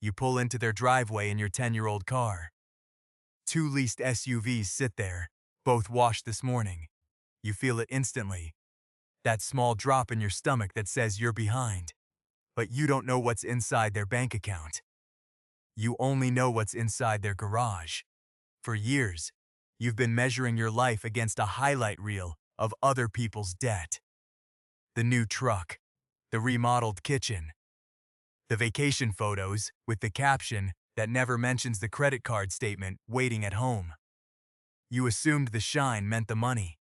You pull into their driveway in your 10-year-old car. Two leased SUVs sit there, both washed this morning. You feel it instantly. That small drop in your stomach that says you're behind. But you don't know what's inside their bank account. You only know what's inside their garage. For years, you've been measuring your life against a highlight reel of other people's debt. The new truck, the remodeled kitchen, the vacation photos with the caption that never mentions the credit card statement waiting at home. You assumed the shine meant the money.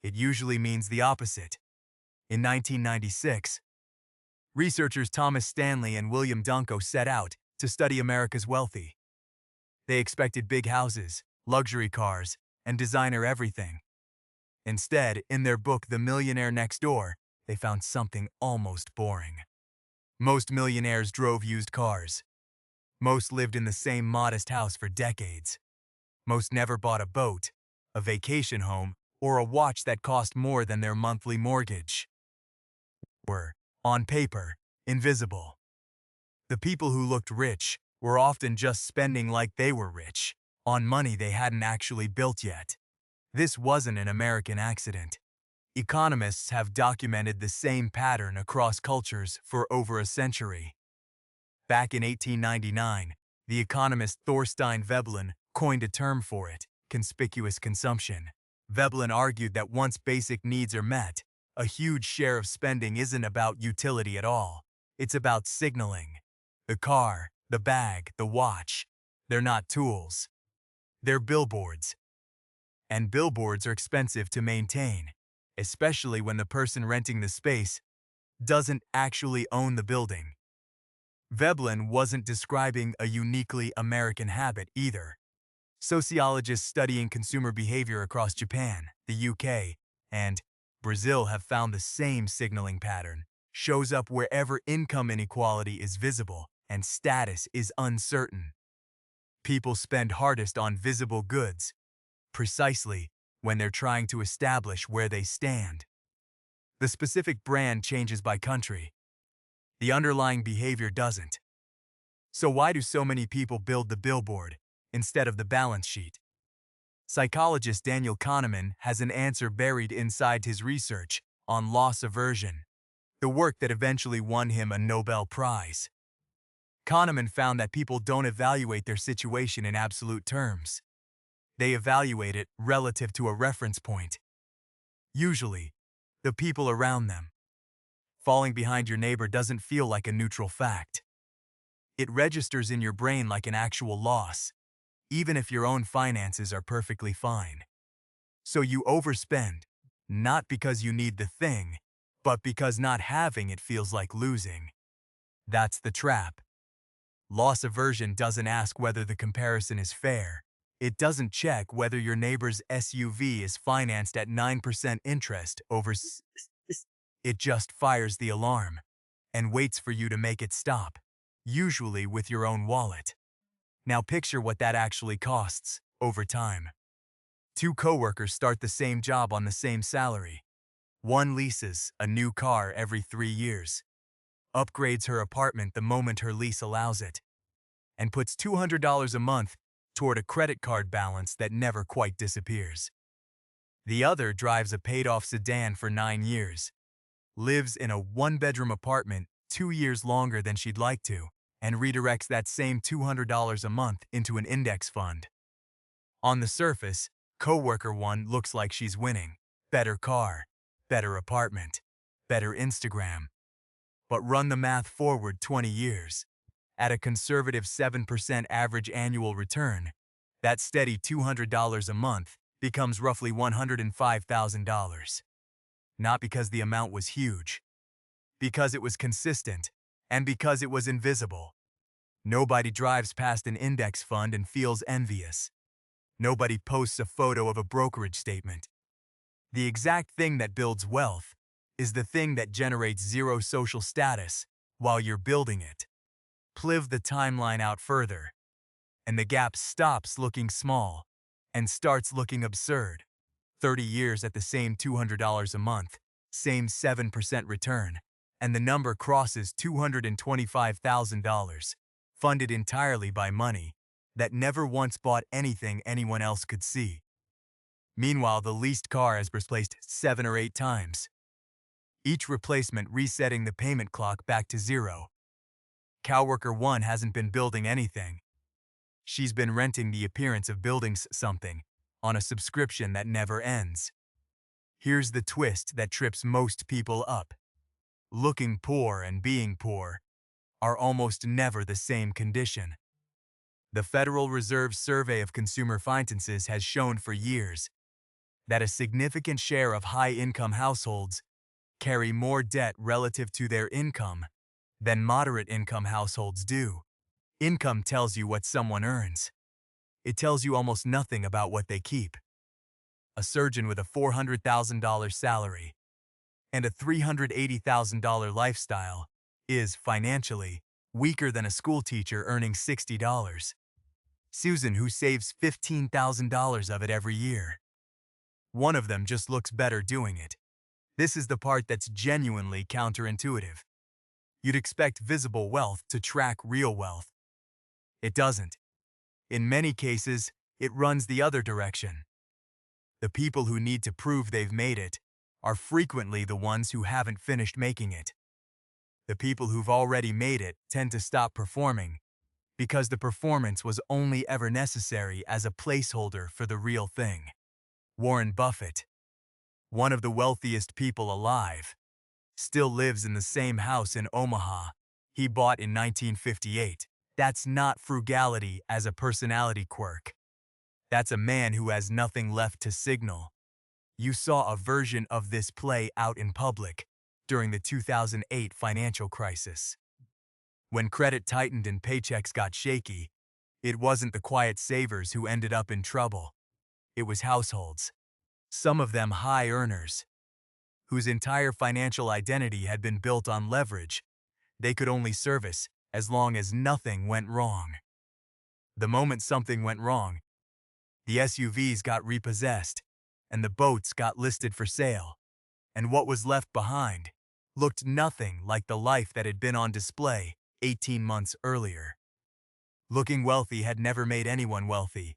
It usually means the opposite. In 1996, researchers Thomas Stanley and William Danko set out to study America's wealthy. They expected big houses, luxury cars, and designer everything. Instead, in their book The Millionaire Next Door, they found something almost boring. Most millionaires drove used cars. Most lived in the same modest house for decades. Most never bought a boat, a vacation home, or a watch that cost more than their monthly mortgage. Were, on paper, invisible. The people who looked rich were often just spending like they were rich, on money they hadn't actually built yet. This wasn't an American accident. Economists have documented the same pattern across cultures for over a century. Back in 1899, the economist Thorstein Veblen coined a term for it, conspicuous consumption. Veblen argued that once basic needs are met, a huge share of spending isn't about utility at all. It's about signaling. The car, the bag, the watch, they're not tools. They're billboards. And billboards are expensive to maintain, especially when the person renting the space doesn't actually own the building. Veblen wasn't describing a uniquely American habit either. Sociologists studying consumer behavior across Japan, the UK, and Brazil have found the same signaling pattern. Shows up wherever income inequality is visible and status is uncertain. People spend hardest on visible goods, precisely when they're trying to establish where they stand. The specific brand changes by country. The underlying behavior doesn't. So why do so many people build the billboard instead of the balance sheet? Psychologist Daniel Kahneman has an answer buried inside his research on loss aversion, the work that eventually won him a Nobel Prize. Kahneman found that people don't evaluate their situation in absolute terms. They evaluate it relative to a reference point. Usually, the people around them. Falling behind your neighbor doesn't feel like a neutral fact. It registers in your brain like an actual loss, even if your own finances are perfectly fine. So you overspend, not because you need the thing, but because not having it feels like losing. That's the trap. Loss aversion doesn't ask whether the comparison is fair. It doesn't check whether your neighbor's SUV is financed at 9% interest over It just fires the alarm and waits for you to make it stop, usually with your own wallet. Now picture what that actually costs over time. Two coworkers start the same job on the same salary. One leases a new car every 3 years, upgrades her apartment the moment her lease allows it, and puts $200 a month toward a credit card balance that never quite disappears. The other drives a paid-off sedan for 9 years, lives in a one-bedroom apartment 2 years longer than she'd like to, and redirects that same $200 a month into an index fund. On the surface, coworker one looks like she's winning. Better car, better apartment, better Instagram. But run the math forward 20 years. At a conservative 7% average annual return, that steady $200 a month becomes roughly $105,000. Not because the amount was huge, because it was consistent, and because it was invisible. Nobody drives past an index fund and feels envious. Nobody posts a photo of a brokerage statement. The exact thing that builds wealth is the thing that generates zero social status while you're building it. Pliv the timeline out further, and the gap stops looking small and starts looking absurd. 30 years at the same $200 a month, same 7% return, and the number crosses $225,000. funded entirely by money that never once bought anything anyone else could see. Meanwhile, the leased car has replaced 7 or 8 times, each replacement resetting the payment clock back to zero. Coworker 1 hasn't been building anything. She's been renting the appearance of building something on a subscription that never ends. Here's the twist that trips most people up. Looking poor and being poor are almost never the same condition. The Federal Reserve's Survey of Consumer Finances has shown for years that a significant share of high-income households carry more debt relative to their income than moderate-income households do. Income tells you what someone earns. It tells you almost nothing about what they keep. A surgeon with a $400,000 salary and a $380,000 lifestyle is, financially, weaker than a schoolteacher earning $60. Susan, who saves $15,000 of it every year. One of them just looks better doing it. This is the part that's genuinely counterintuitive. You'd expect visible wealth to track real wealth. It doesn't. In many cases, it runs the other direction. The people who need to prove they've made it are frequently the ones who haven't finished making it. The people who've already made it tend to stop performing because the performance was only ever necessary as a placeholder for the real thing. Warren Buffett, one of the wealthiest people alive, still lives in the same house in Omaha he bought in 1958. That's not frugality as a personality quirk. That's a man who has nothing left to signal. You saw a version of this play out in public during the 2008 financial crisis. When credit tightened and paychecks got shaky, it wasn't the quiet savers who ended up in trouble. It was households, some of them high earners, whose entire financial identity had been built on leverage they could only service as long as nothing went wrong. The moment something went wrong, the SUVs got repossessed, and the boats got listed for sale, and what was left behind looked nothing like the life that had been on display 18 months earlier. Looking wealthy had never made anyone wealthy.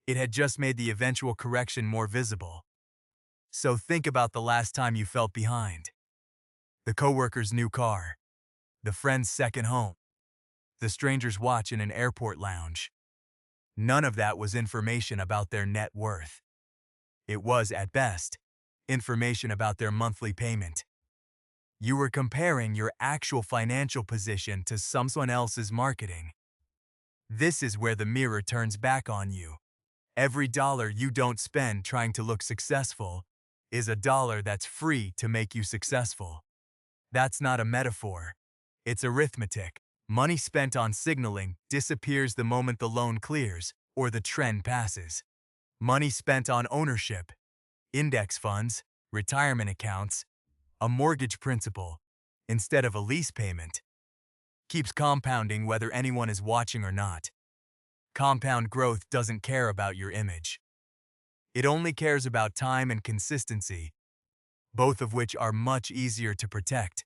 It had just made the eventual correction more visible. So think about the last time you felt behind. The coworker's new car, the friend's second home, the stranger's watch in an airport lounge. None of that was information about their net worth. It was, at best, information about their monthly payment. You were comparing your actual financial position to someone else's marketing. This is where the mirror turns back on you. Every dollar you don't spend trying to look successful is a dollar that's free to make you successful. That's not a metaphor. It's arithmetic. Money spent on signaling disappears the moment the loan clears or the trend passes. Money spent on ownership, index funds, retirement accounts, a mortgage principal, instead of a lease payment, keeps compounding whether anyone is watching or not. Compound growth doesn't care about your image. It only cares about time and consistency, both of which are much easier to protect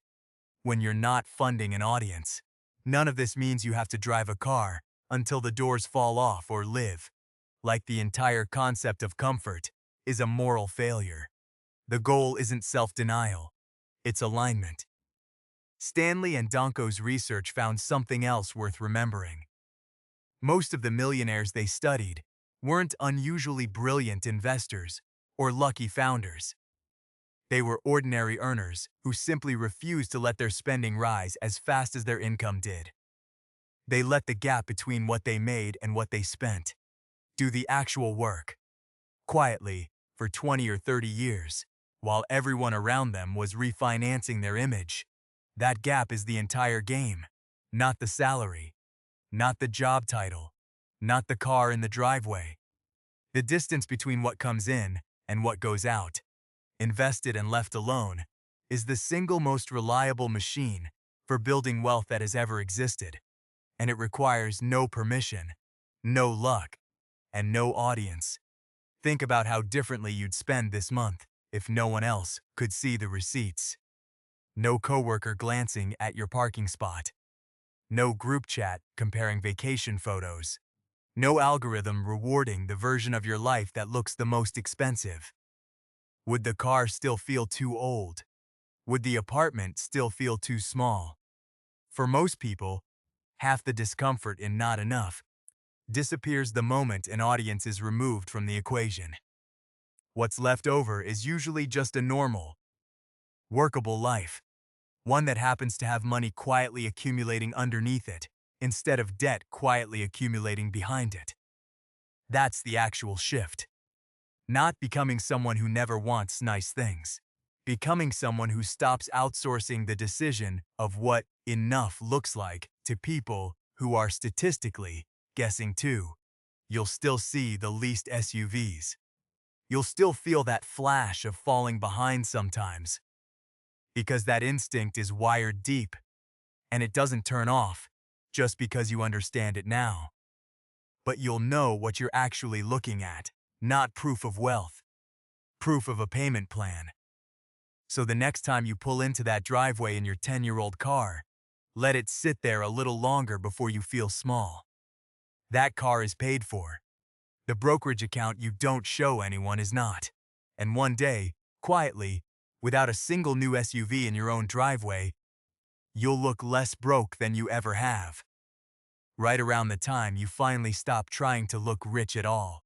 when you're not funding an audience. None of this means you have to drive a car until the doors fall off or live like the entire concept of comfort is a moral failure. The goal isn't self-denial, it's alignment. Stanley and Danko's research found something else worth remembering. Most of the millionaires they studied weren't unusually brilliant investors or lucky founders. They were ordinary earners who simply refused to let their spending rise as fast as their income did. They let the gap between what they made and what they spent do the actual work, quietly, for 20 or 30 years, while everyone around them was refinancing their image. That gap is the entire game, not the salary, not the job title, not the car in the driveway. The distance between what comes in and what goes out, invested and left alone, is the single most reliable machine for building wealth that has ever existed, and it requires no permission, no luck, and no audience. Think about how differently you'd spend this month if no one else could see the receipts. No coworker glancing at your parking spot. No group chat comparing vacation photos. No algorithm rewarding the version of your life that looks the most expensive. Would the car still feel too old? Would the apartment still feel too small? For most people, half the discomfort in not enough disappears the moment an audience is removed from the equation. What's left over is usually just a normal, workable life, one that happens to have money quietly accumulating underneath it, instead of debt quietly accumulating behind it. That's the actual shift. Not becoming someone who never wants nice things. Becoming someone who stops outsourcing the decision of what enough looks like to people who are statistically guessing too. You'll still see the leased SUVs. You'll still feel that flash of falling behind sometimes, because that instinct is wired deep, and it doesn't turn off just because you understand it now. But you'll know what you're actually looking at, not proof of wealth, proof of a payment plan. So the next time you pull into that driveway in your 10-year-old car, let it sit there a little longer before you feel small. That car is paid for. The brokerage account you don't show anyone is not. And one day, quietly, without a single new SUV in your own driveway, you'll look less broke than you ever have. Right around the time you finally stop trying to look rich at all.